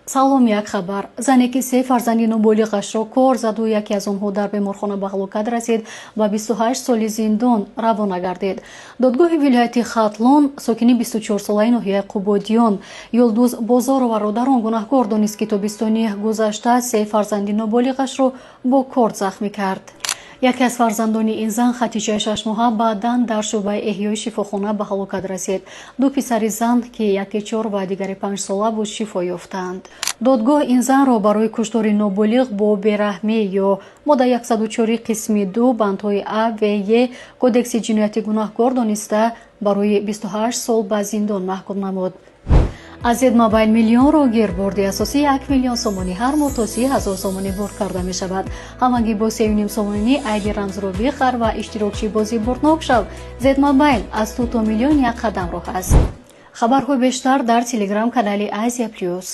салом, як хабар. зане ки се фарзанди ноболиғашро кор заду яке аз онҳо дар беморхона ба ҳалокат расид ва 28 соли зиндон равона гардид. додгоҳи вилояти хатлон сокини 24-солаи ноҳияи қубодиён юлдуз бозороваро дар он гунаҳкор донист ки тобистони гузашта се фарзанди ноболиғашро бо корд захмӣ кард. яке аз фарзандони ин зан хатиҷаи 6 моҳа баъдан дар шӯъбаи эҳёи шифохона ба ҳалокат расид. ду писари зан ки яке 4 ва дигари 5 сола буд шифо ёфтанд. додгоҳ ин занро барои куштори ноболиғ бо бераҳмӣ ё модда 104 қисми 2 бандҳои А, В, Е кодекси ҷинояти гунаҳкор дониста барои 28 сол ба зиндон маҳкум намуд. аз зедмобайл миллионро гир борди асосӣ 1 миллион сомонӣ ҳар моҳ то 30 000 сомонӣ борд карда мешавад. ҳамагӣ бо 3,5 сомонӣ айди рамзро бихар ва иштирокчии бозии бурднок шав. зедмобайл аз 2 то миллион як қадам роҳ аст. хабарҳои бештар дар телеграм канали Азия Плюс.